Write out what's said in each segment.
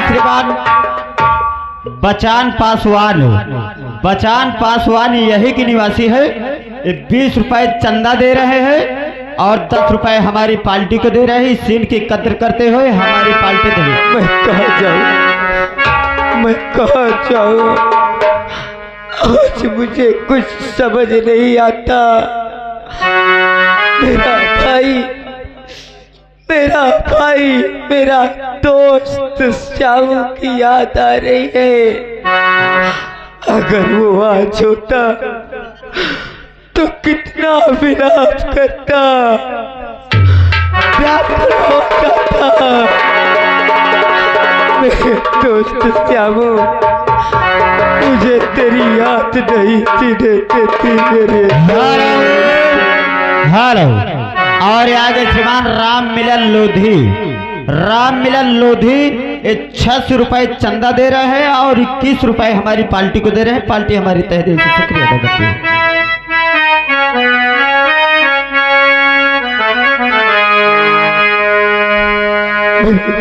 श्रीमान बचान पासवान यही के निवासी है। 20 रुपए चंदा दे रहे हैं और 10 रुपए हमारी पार्टी को दे रहे हैं। इस सीन की कद्र करते हुए हमारी पार्टी दे। मैं कहाँ जाऊँ आज मुझे कुछ समझ नहीं आता। मेरा दोस्त श्यामू की याद आ रही है। अगर वो आज होता तो कितना विलाप करता, व्याकुल हो जाता। मेरे दोस्त श्यामू, मुझे तेरी याद नहीं जीने देती मेरे। हेलो। और आगे श्रीमान राम मिलन लोधी 600 रुपए चंदा दे रहे हैं और 21 रुपए हमारी पार्टी को दे रहे हैं। पार्टी हमारी तहे दिल से शुक्रिया अदा करती है।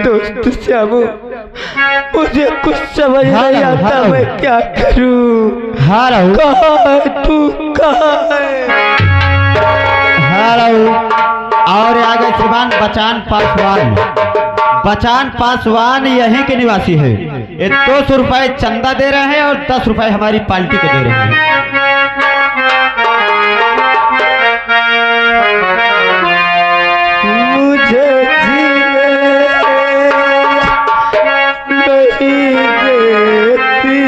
दोस्त श्यामू, मुझे कुछ समझ नहीं आता, मैं क्या करूं। कहाँ है तू, कहाँ है? हेलो। और आगे श्रीमान बचान पासवान यहीं के निवासी है। ये 200 रुपए चंदा दे रहे हैं और 10 रुपए हमारी पार्टी को दे रहे हैं। मुझे जीने नहीं देती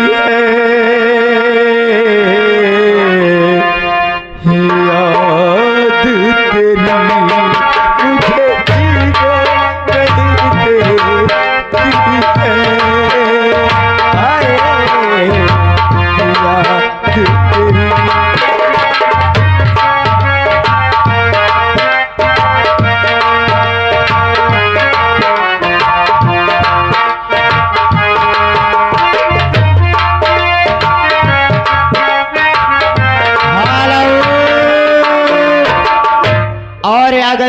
है याद तेरी, मुझे जीने नहीं देती है। हाय याद तेरी।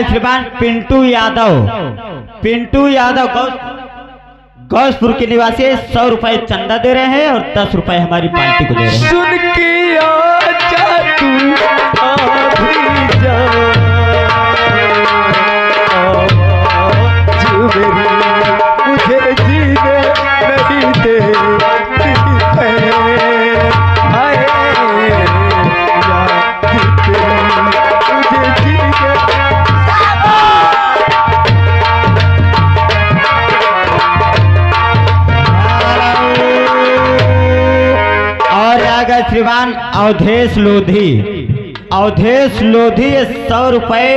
श्रीमान पिंटू यादव गौसपुर के निवासी 100 रुपए चंदा दे रहे हैं और 10 रुपए हमारी पार्टी को दे रहे हैं। सुन के आजा तू अभी जा, मुझे जीने नहीं देती है। हाय याद तेरी, मुझे जीने। श्रीमान अवधेश लोधी 100 रुपए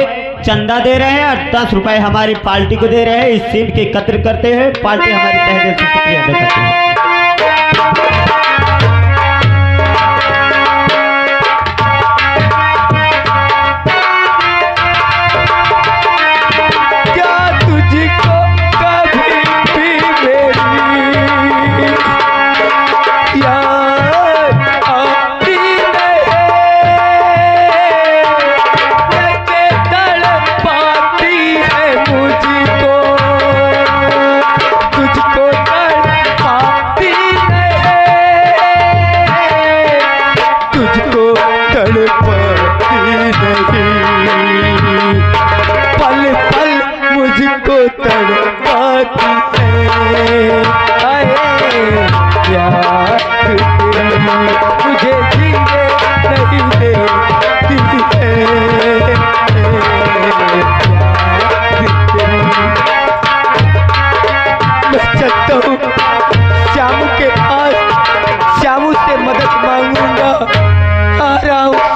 चंदा दे रहे हैं और 10 रुपए हमारी पार्टी को दे रहे हैं। इस सीन की कद्र करते हैं पार्टी हमारी तहे दिल से शुक्रिया अदा करती है।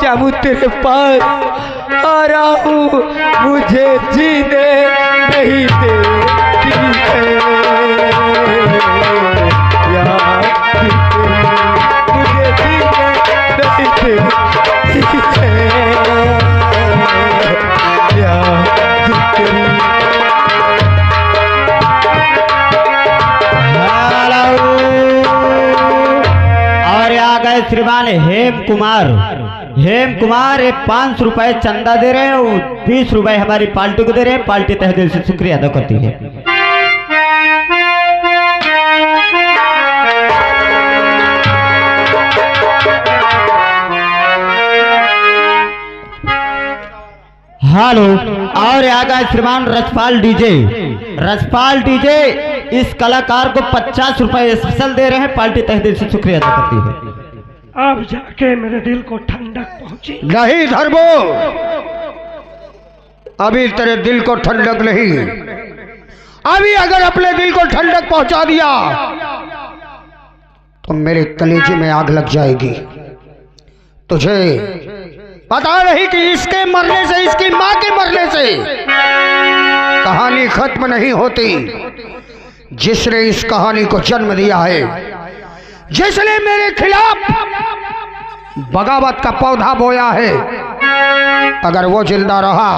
श्यामू तेरे पास आ रहा हूँ, मुझे जीने नहीं देती है याद तेरी, मुझे जीने नहीं देती है याद तेरी। और आ गए श्रीमान हेम कुमार 500 रुपए चंदा दे रहे हैं और 20 रुपए हमारी पार्टी को दे रहे हैं। पार्टी तहे दिल से शुक्रिया अदा करती है। हेलो। और आगा श्रीमान रजपाल डीजे। रजपाल डीजे इस कलाकार को 50 रुपए स्पेशल दे रहे हैं। पार्टी तहे दिल से शुक्रिया अदा करती है। अब जाके मेरे दिल को ठंडक पहुंची। नहीं धर्मो, अभी तेरे दिल को ठंडक नहीं। अभी अगर अपने दिल को ठंडक पहुंचा दिया तो मेरे कलेजे में आग लग जाएगी। तुझे पता नहीं कि इसके मरने से, इसकी मां के मरने से कहानी खत्म नहीं होती। जिसने इस कहानी को जन्म दिया है, जिसने मेरे खिलाफ बगावत का पौधा बोया है, अगर वो जिंदा रहा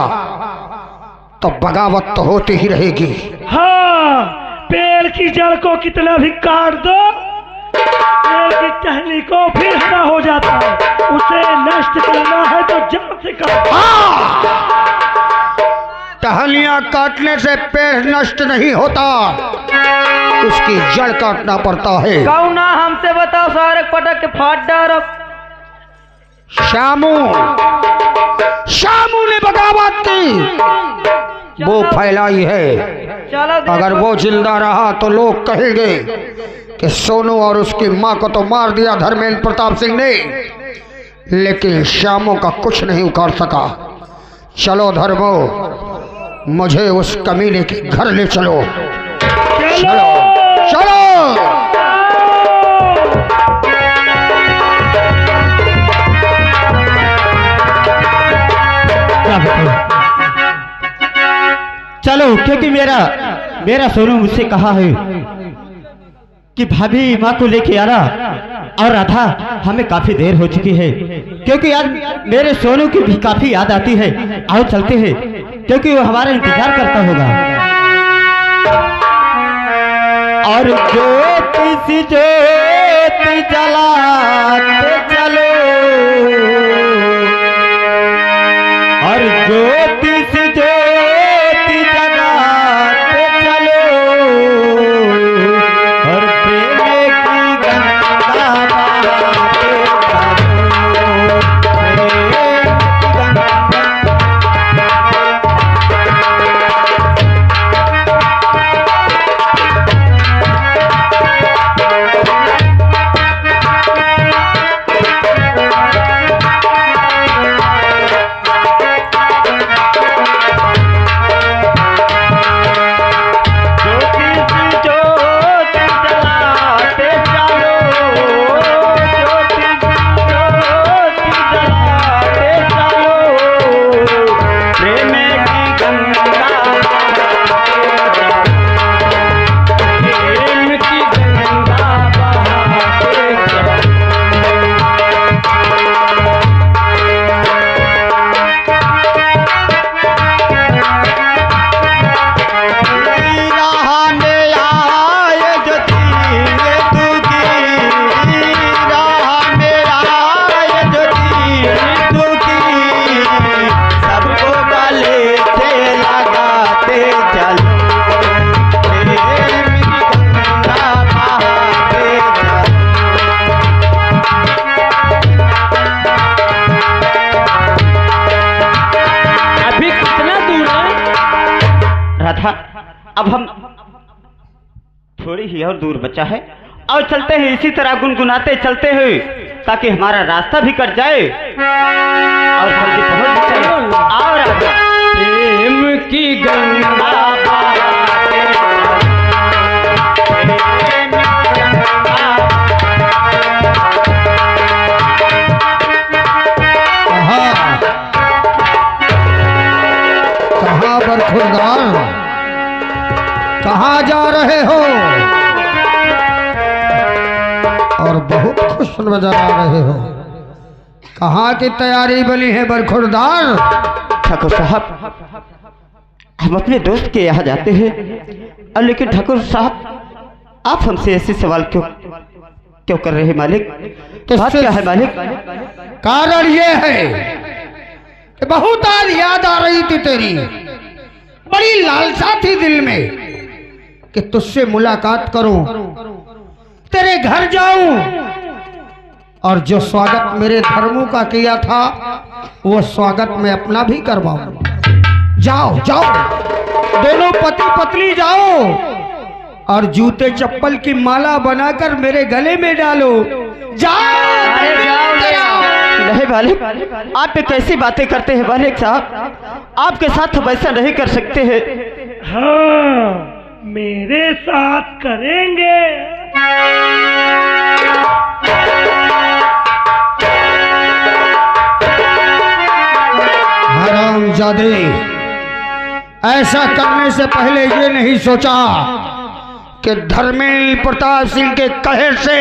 तो बगावत तो होती ही रहेगी। हाँ, पेड़ की जड़ को कितना भी काट दो, पेड़ की टहनी को फिर हरा हो जाता है। उसे नष्ट करना है तो जड़ से काटो। टहनियां काटने से पेड़ नष्ट नहीं होता, उसकी जड़ काटना पड़ता है। कौना हमसे बताओ, सारे पटक के फाट डालो। श्यामू, श्यामू ने बगावत की वो फैलाई है। चलो अगर वो जिंदा रहा तो लोग कहेंगे कि सोनू और उसकी मां को तो मार दिया धर्मेंद्र प्रताप सिंह ने, लेकिन श्यामू का कुछ नहीं उखाड़ सका। चलो धर्मो, मुझे उस कमीने के घर ले चलो। चलो चलो। चलो, क्योंकि मेरा सोनू मुझसे कहा है कि भाभी माँ को लेके आना। और राधा, हमें काफी देर हो चुकी है, क्योंकि आज मेरे सोनू की भी काफी याद आती है। आओ चलते हैं, क्योंकि वो हमारा इंतजार करता होगा। और ज्योति सी ज्योति जलाते चलो, और ज्योति सी ज्योति जलाते चलो, और प्रेम की गंगा बहाते चलो, प्रेम की गंगा। अब हम थोड़ी ही और दूर बचा है, और चलते हैं इसी तरह गुनगुनाते चलते हैं, ताकि हमारा रास्ता भी कट जाए और जल्दी पहुंच जाए। और प्रेम की गंगा कहाँ बरखुरदार, कहाँ जा रहे हो? और बहुत खुश नजर आ रहे हो। कहाँ की तैयारी बनी है बरखुरदार? ठाकुर साहब, हम अपने दोस्त के यहाँ जाते हैं, लेकिन ठाकुर साहब आप हमसे ऐसे सवाल क्यों कर रहे हैं मालिक? तो बात क्या है मालिक? कारण ये है कि बहुत आज याद आ रही थी तेरी, बड़ी लालसा थी दिल में कि तुझसे मुलाकात करूं, तेरे घर जाऊं और जो स्वागत मेरे धर्मों का किया था वो स्वागत मैं अपना भी करवाऊं। जाओ जाओ, दोनों पति पत्नी जाओ और जूते चप्पल की माला बनाकर मेरे गले में डालो। जाओ नहीं मालिक, आप ये कैसी बातें करते हैं मालिक साहब, आपके साथ हम ऐसा नहीं कर सकते हैं। हाँ, मेरे साथ करेंगे। हरामजादे, ऐसा करने से पहले ये नहीं सोचा कि धर्मेंद्र प्रताप सिंह के कहर से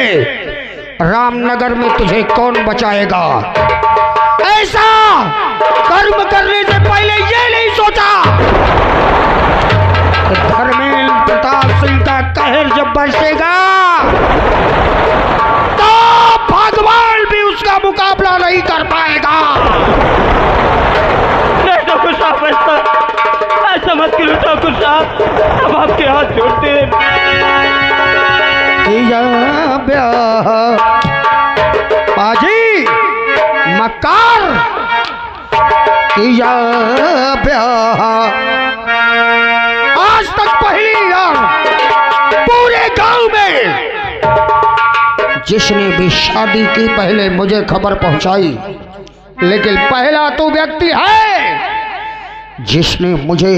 रामनगर में तुझे कौन बचाएगा। ऐसा कर्म करने से पहले ये नहीं सोचा कि धर्मेंद्र प्रताप सिंह का कहर जब बरसेगा तो भगवान भी उसका मुकाबला नहीं कर पाएगा। ठाकुर साहब, ऐसा मत करो ठाकुर साहब, अब आपके हाथ जोड़ते हैं। पाजी मक्कार किया ब्याह, आज तक पहली बार पूरे गांव में जिसने भी शादी की पहले मुझे खबर पहुंचाई, लेकिन पहला तो व्यक्ति है जिसने मुझे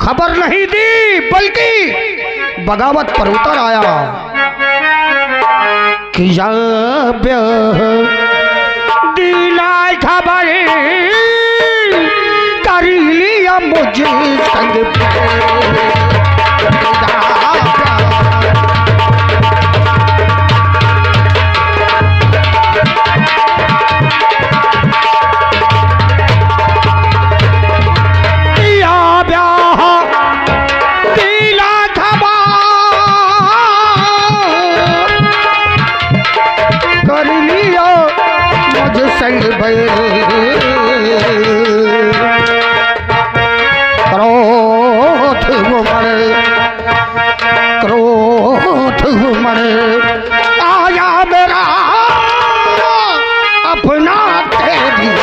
खबर नहीं दी बल्कि बगावत पर उतर आया। किया ब्याह दिला खबर कर लिया मुझे संग संग क्रोध मरे आया मेरा अपना तेरी।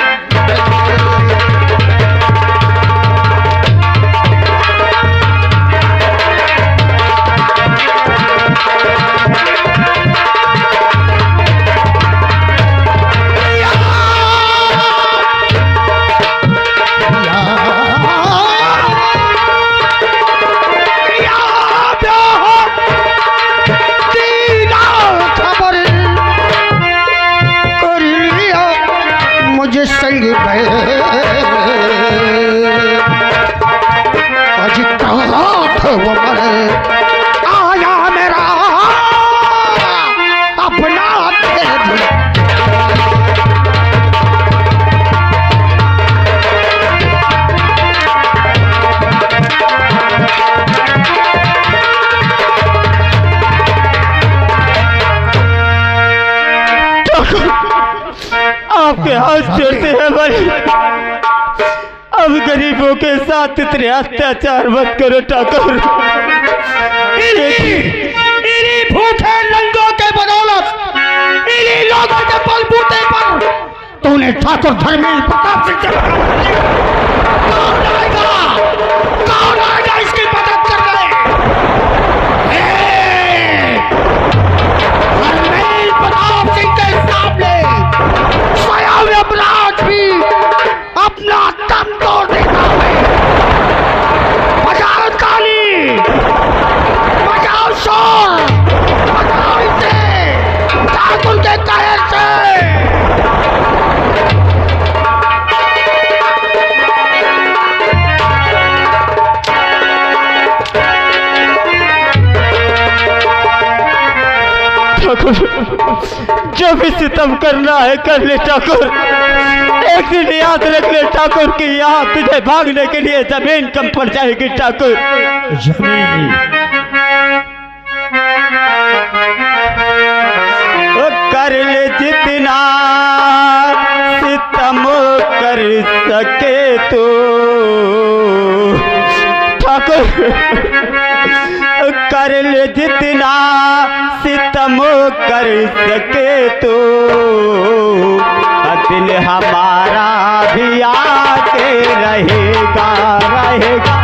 संग वो मरे आया मेरा अपना तेरी। आपके हाथ जोड़ते हैं भाई, अब गरीबों के साथ इतने अत्याचार मत करो ठाकुर। इन्हीं भूखे रंगों के बदौलत, इन्हीं लोगों के बलबूते पर तूने ठाकुर धर्मेंद्र प्रताप सिंह से कौन आएगा इसकी मदद करने? धर्मेंद्र प्रताप सिंह के सामने स्वयं यमराज भी अपना दम तोड़ देता है। बजाओ ताली, बजाओ शोर, बजाओ इसे ठाकुर के कहर से। जो भी सितम करना है कर ले ठाकुर, एक दिन याद रख ले ठाकुर की यहाँ तुझे भागने के लिए जमीन कम पड़ जाएगी ठाकुर। जमीन कर ले जितना सितम कर सके तो ठाकुर, कर ले जितना सितम कर सके तो दिल हमारा भी आके रहेगा रहेगा।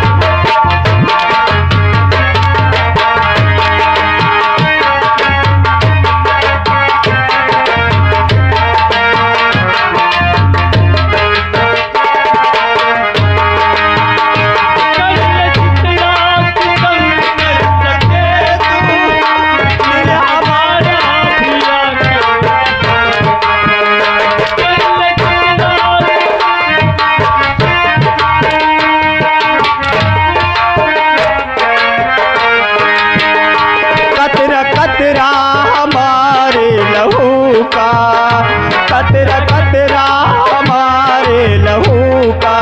कतरा कतरा हमारे लहू का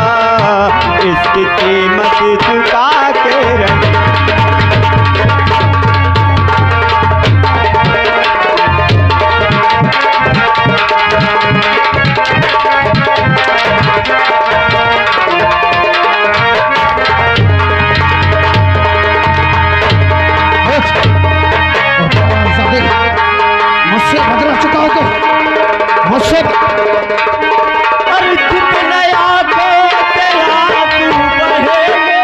इसकी कीमत चुका के रहे। मुझसे बदला चुका हो मुझसे और जितने आंखें से आंसू बहेंगे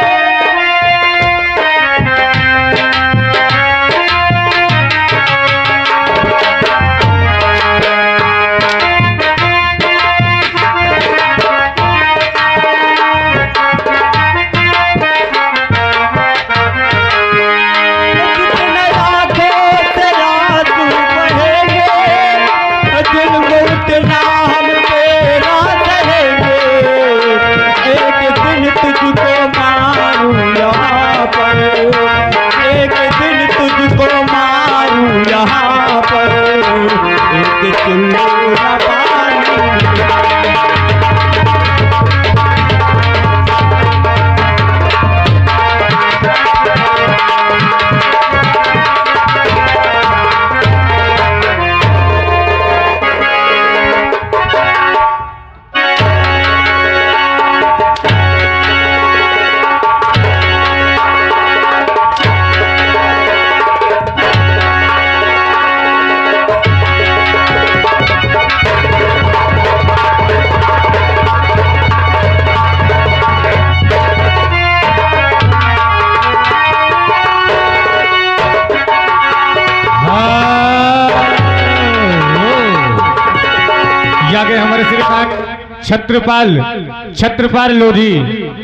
छत्रपाल लोधी,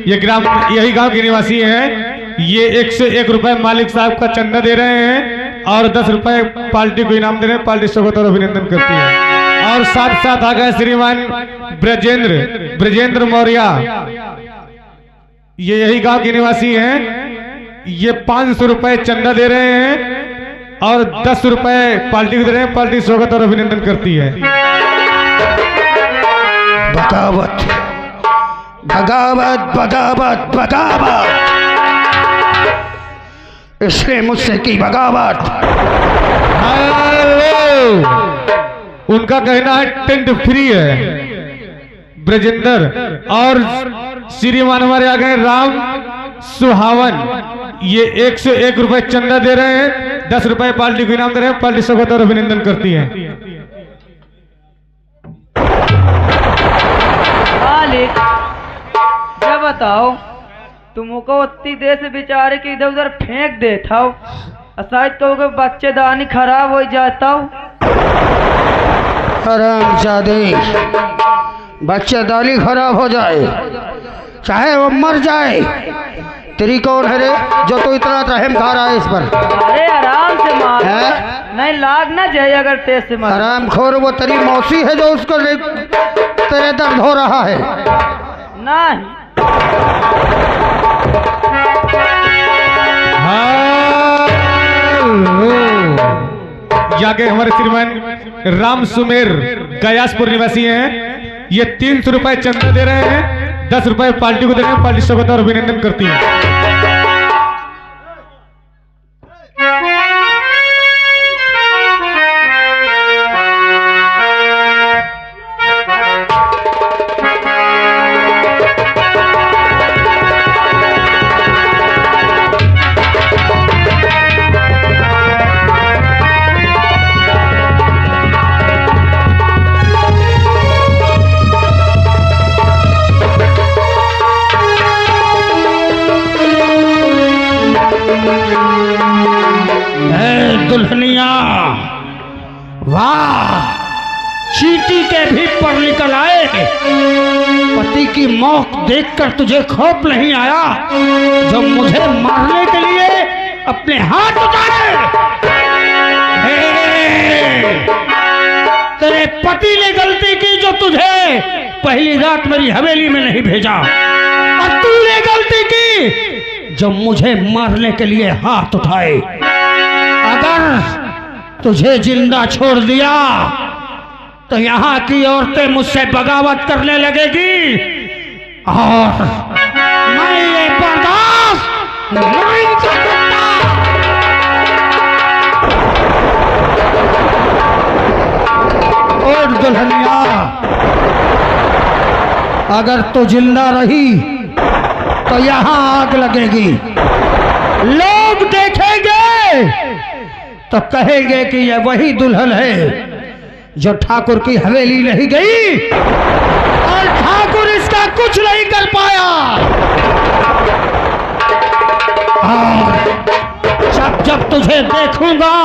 ये ग्राम यही गांव के निवासी हैं। ये 101 रुपए मालिक साहब का चंदा दे रहे हैं और 10 रुपए पार्टी को इनाम दे रहे हैं। पार्टी स्वागत और अभिनंदन करती है। और साथ साथ आ गए श्रीमान ब्रजेंद्र मौर्य, ये यही गांव के निवासी हैं। ये 500 रुपए चंदा दे रहे हैं और 10 रुपए पार्टी को दे रहे हैं। पार्टी स्वागत और अभिनंदन करती है। बगावत बगावत बगावत बगावत, इसने मुझसे की बगावत। उनका कहना है टेंट फ्री है ब्रजेंद्र। और श्रीमान हमारे आ गए राम सुहावन, ये 101 रुपए चंदा दे रहे हैं, 10 रुपए पार्टी को इनाम दे रहे हैं। पार्टी स्वागत और अभिनंदन करती है। मालिक जब बताओ तुमको उतनी देर से बेचारे के इधर उधर फेंक देता हो, शायद कहोगे बच्चेदानी खराब हो जाता हो। हरामजादे, बच्चेदानी खराब हो जाए चाहे वो मर जाए, तेरी कौन है रे जो तू इतना रहम खा रहा है इस पर? अरे आराम से मार, नहीं लाग ना जाए अगर तेज से मार। हराम खोर, वो तेरी मौसी है जो उसको तेरे दर्द हो रहा है? नहीं जाके हमारे श्रीमान राम सुमेर गयासपुर निवासी हैं। ये 300 रुपए चंदा दे रहे हैं, 10 रुपए पार्टी को दे रहे हैं। पार्टी स्वागत और अभिनंदन करती है। दुल्हनिया, वाह, चींटी के भी पर निकल आए। पति की मौत देखकर तुझे खौफ नहीं आया जो मुझे मारने के लिए अपने हाथ उठाए? तेरे पति ने गलती की जो तुझे पहली रात मेरी हवेली में नहीं भेजा, और तूने गलती की जो मुझे मारने के लिए हाथ उठाए। अगर तुझे जिंदा छोड़ दिया तो यहाँ की औरतें मुझसे बगावत करने लगेगी, और मैं ये बर्दाश्त नहीं कर सकता। और दुल्हनिया, अगर तू जिंदा रही तो यहाँ आग लगेगी। लोग देखेंगे तो कहेंगे कि यह वही दुल्हन है जो ठाकुर की हवेली नहीं गई, और ठाकुर इसका कुछ नहीं कर पाया। जब जब तुझे देखूंगा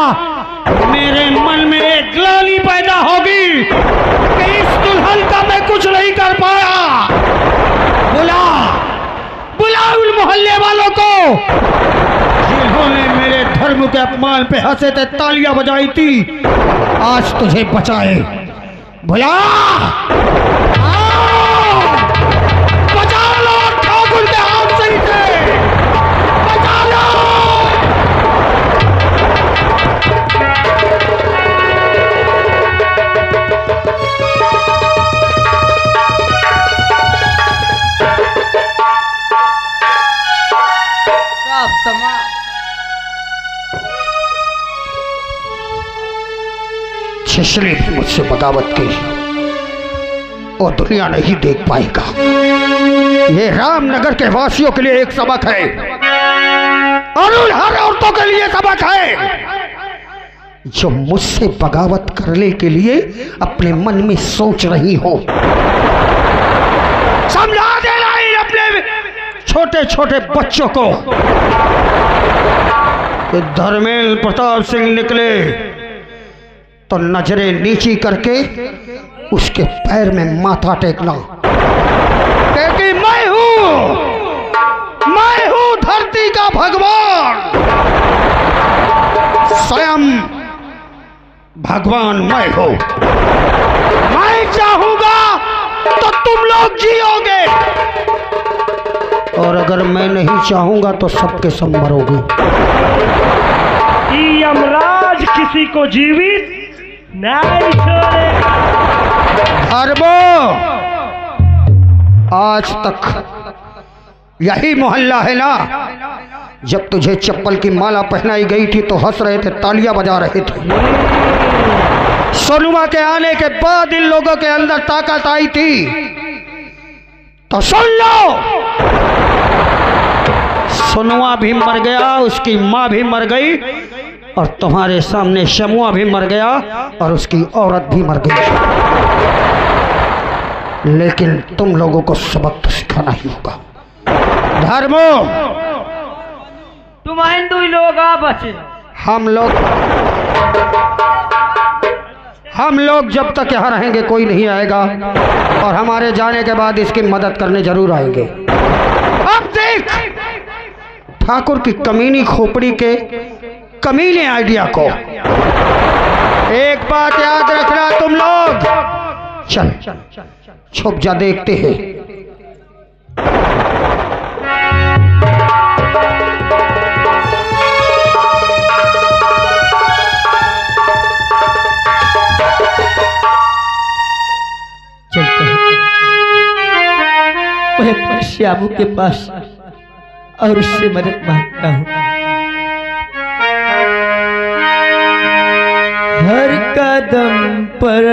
मेरे मन में एक ग्लानि पैदा होगी कि इस दुल्हन का मैं कुछ नहीं कर पाया। बुला उन मोहल्ले वालों को जिन्होंने मेरे धर्म के अपमान पे हंसे थे, तालियां बजाई थी, आज तुझे बचाए। बुला, बचा लो ठाकुर के हाथ से इसे, बचा लो। छिछली भी मुझसे बगावत की और दुनिया नहीं देख पाएगा। ये रामनगर के वासियों के लिए एक सबक है और उन हर औरतों के लिए सबक है जो मुझसे बगावत करने के लिए अपने मन में सोच रही हो। समझा देना इन अपने छोटे छोटे बच्चों को कि धर्मेंद्र प्रताप सिंह निकले तो नजरें नीची करके उसके पैर में माथा टेकना, क्योंकि मैं हूं धरती का भगवान, स्वयं भगवान मैं हूं। मैं चाहूंगा तो तुम लोग जियोगे, और अगर मैं नहीं चाहूंगा तो सबके सब मरोगे। यमराज किसी को जीवित नहीं छोड़ेगा। धर्मो, आज तक यही मोहल्ला है ना जब तुझे चप्पल की माला पहनाई गई थी तो हंस रहे थे, तालियां बजा रहे थे। सोनुमा के आने के बाद इन लोगों के अंदर ताकत आई थी, तो सुन लो, सोनुमा भी मर गया, उसकी माँ भी मर गई, और तुम्हारे सामने शमुआ भी मर गया और उसकी औरत भी मर गई। लेकिन तुम लोगों को सबक तो सिखाना ही होगा। धर्मो, तुम हिंदू लोग आ बचे। हम लोग जब तक यहाँ रहेंगे कोई नहीं आएगा, और हमारे जाने के बाद इसकी मदद करने जरूर आएंगे। अब देख ठाकुर की कमीनी खोपड़ी के कमीने आइडिया को। एक बात याद रखना तुम लोग, चल छुप जा, देखते हैं। चलते हैं मैं श्यामू के पास और उससे मदद मांगता हूँ। हर कदम पर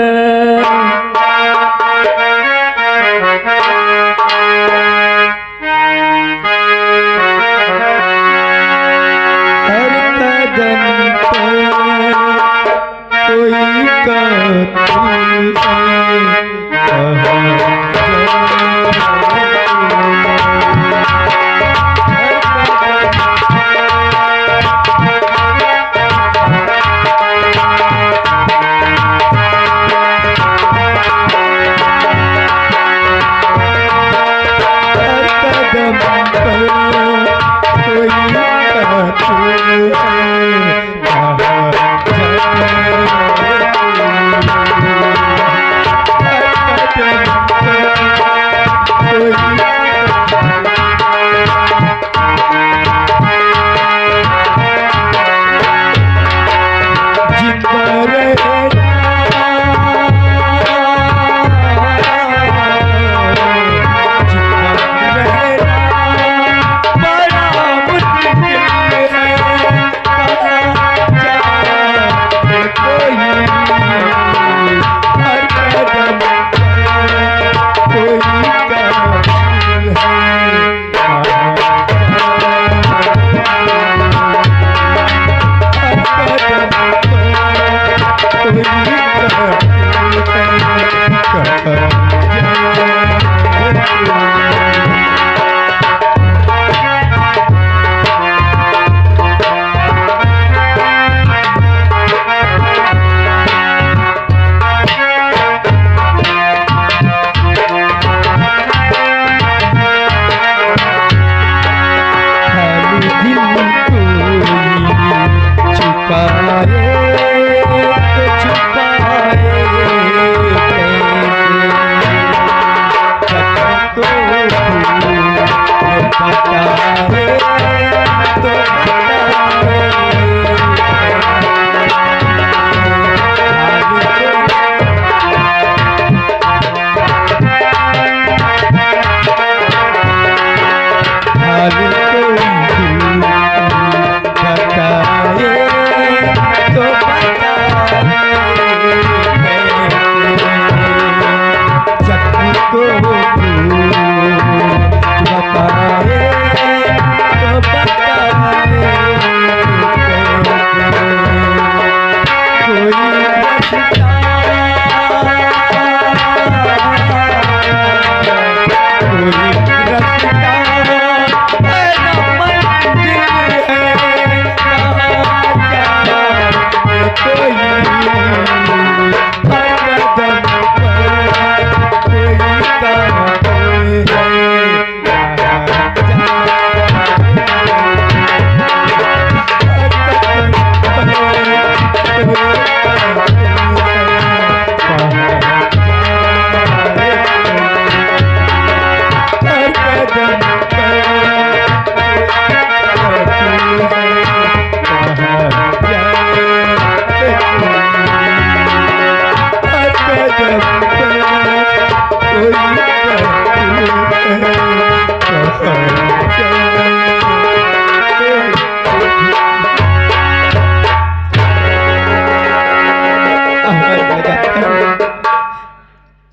कोई कातिल है।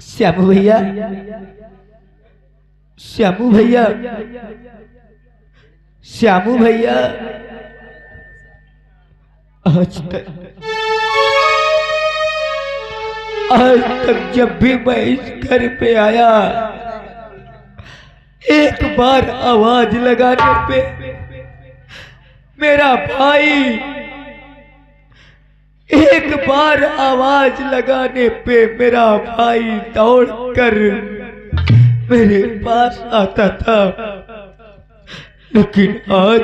श्यामू भैया, श्यामू भैया, श्यामू भैया, आज तक जब भी मैं इस घर पे आया, एक बार आवाज लगाने पे मेरा भाई, एक बार आवाज लगाने पे मेरा भाई दौड़कर मेरे पास आता था, लेकिन आज